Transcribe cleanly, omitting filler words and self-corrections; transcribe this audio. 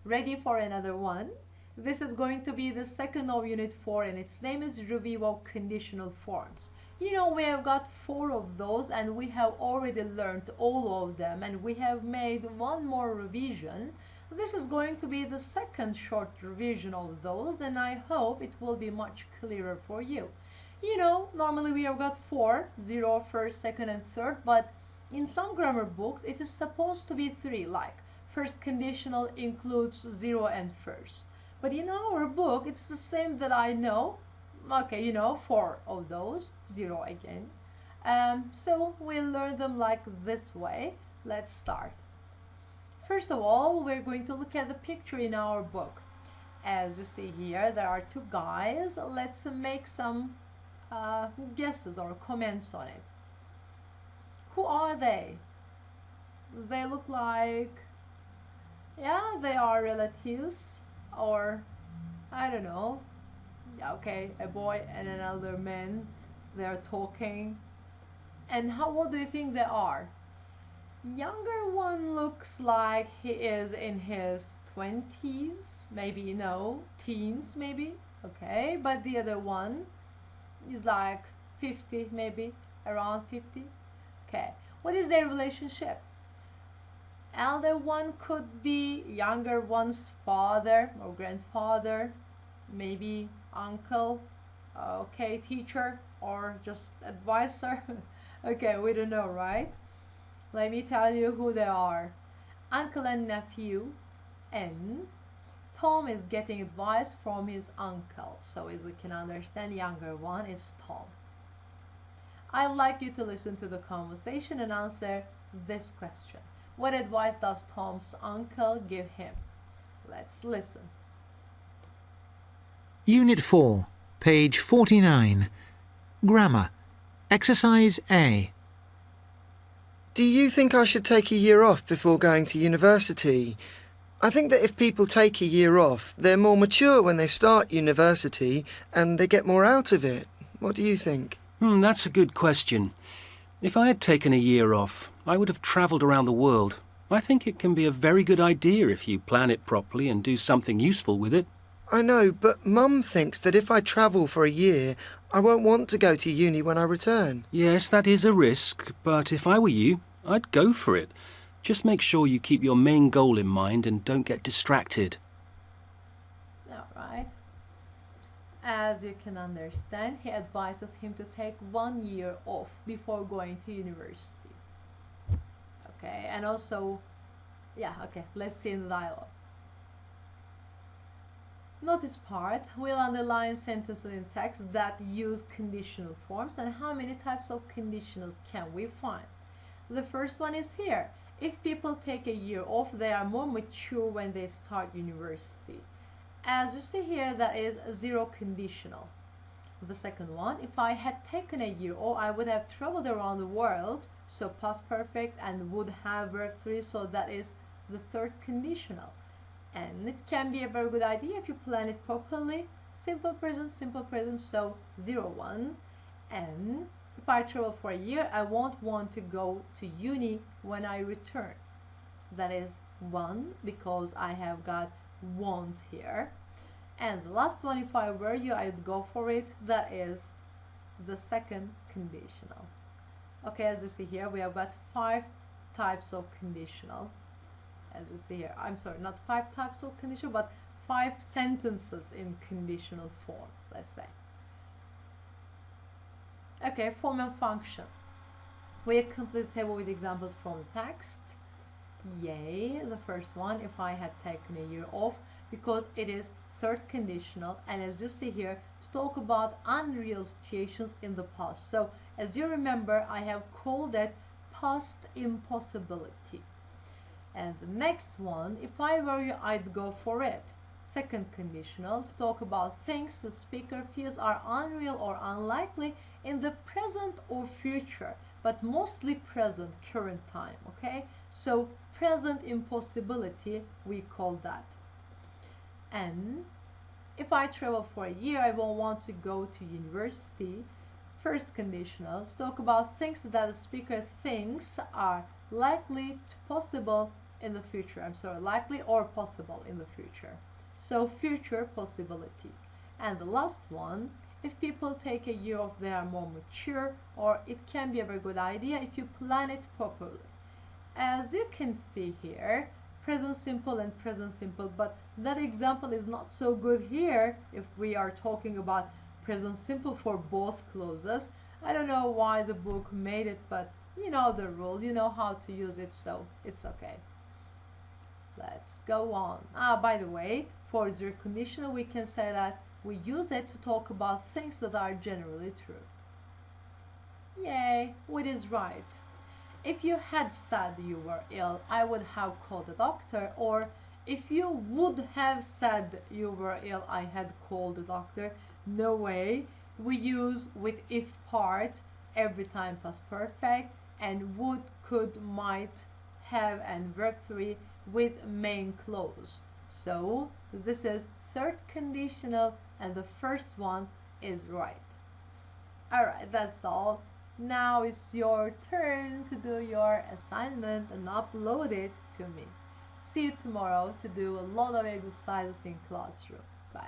Ready for another one? This is going to be the second of Unit 4 and its name is Review of Conditional Forms. You know, we have got 4 of those and we have already learned all of them and we have made one more revision. This is going to be the second short revision of those and I hope it will be much clearer for you. You know, normally we have got 4, 0, first, second and third, but in some grammar books it is supposed to be 3, like first conditional includes 0 and first. But in our book, it's the same that I know. Okay, you know, 4 of those, 0 again. So we'll learn them like this way. Let's start. First of all, we're going to look at the picture in our book. As you see here, there are 2 guys. Let's make some guesses or comments on it. Who are they? They look like, yeah, they are relatives, or I don't know. Yeah, okay, a boy and an elder man, they're talking. And what do you think they are? Younger one looks like he is in his 20s, maybe, you know, teens maybe, okay, but the other one is like 50, maybe around 50. Okay, what is their relationship? Elder one could be younger one's father or grandfather, maybe uncle, okay, teacher, or just advisor. Okay, we don't know, right? Let me tell you who they are. Uncle and nephew, and Tom is getting advice from his uncle. So as we can understand, younger one is Tom. I'd like you to listen to the conversation and answer this question. What advice does Tom's uncle give him? Let's listen. Unit 4, page 49. Grammar. Exercise A. Do you think I should take a year off before going to university? I think that if people take a year off, they're more mature when they start university and they get more out of it. What do you think? That's a good question. If I had taken a year off, I would have travelled around the world. I think it can be a very good idea if you plan it properly and do something useful with it. I know, but Mum thinks that if I travel for a year, I won't want to go to uni when I return. Yes, that is a risk, but if I were you, I'd go for it. Just make sure you keep your main goal in mind and don't get distracted. Alright. As you can understand, he advises him to take 1 year off before going to university. Okay, and also, yeah, okay, let's see in the dialogue. Notice part, we'll underline sentences in text that use conditional forms and how many types of conditionals can we find. The first one is here. If people take a year off, they are more mature when they start university. As you see here, that is 0 conditional. The second one, if I had taken a year off, I would have traveled around the world, so past perfect, and would have verb 3, so that is the third conditional. And it can be a very good idea if you plan it properly. Simple present, so 0, 1. And if I travel for a year, I won't want to go to uni when I return. That is 1, because I have got won't here. And the last one, if I were you, I would go for it. That is the second conditional. Okay, as you see here, we have got 5 types of conditional. As you see here, I'm sorry, not 5 types of conditional, but 5 sentences in conditional form, let's say. Okay, form and function. We complete the table with examples from the text. Yay, the first one, if I had taken a year off, because it is third conditional, and as you see here, to talk about unreal situations in the past. So as you remember, I have called it past impossibility. And the next one, if I were you, I'd go for it. Second conditional, to talk about things the speaker feels are unreal or unlikely in the present or future, but mostly present, current time, okay? So present impossibility, we call that. And if I travel for a year, I won't want to go to university. First conditional, to talk about things that the speaker thinks are likely to possible in the future. I'm sorry, likely or possible in the future. So future possibility. And the last one, if people take a year off, they are more mature, or it can be a very good idea if you plan it properly. As you can see here, present simple and present simple, but that example is not so good here if we are talking about present simple for both clauses. I don't know why the book made it, but you know the rule, you know how to use it, so it's okay. Let's go on. By the way, for the conditional, we can say that we use it to talk about things that are generally true. Yay, it is right. If you had said you were ill, I would have called the doctor, or if you would have said you were ill, I had called the doctor. No way. We use with if part every time past perfect, and would, could, might, have, and verb 3 with main clause. So this is third conditional, and the first one is right. Alright, that's all. Now it's your turn to do your assignment and upload it to me. See you tomorrow to do a lot of exercises in classroom. Bye.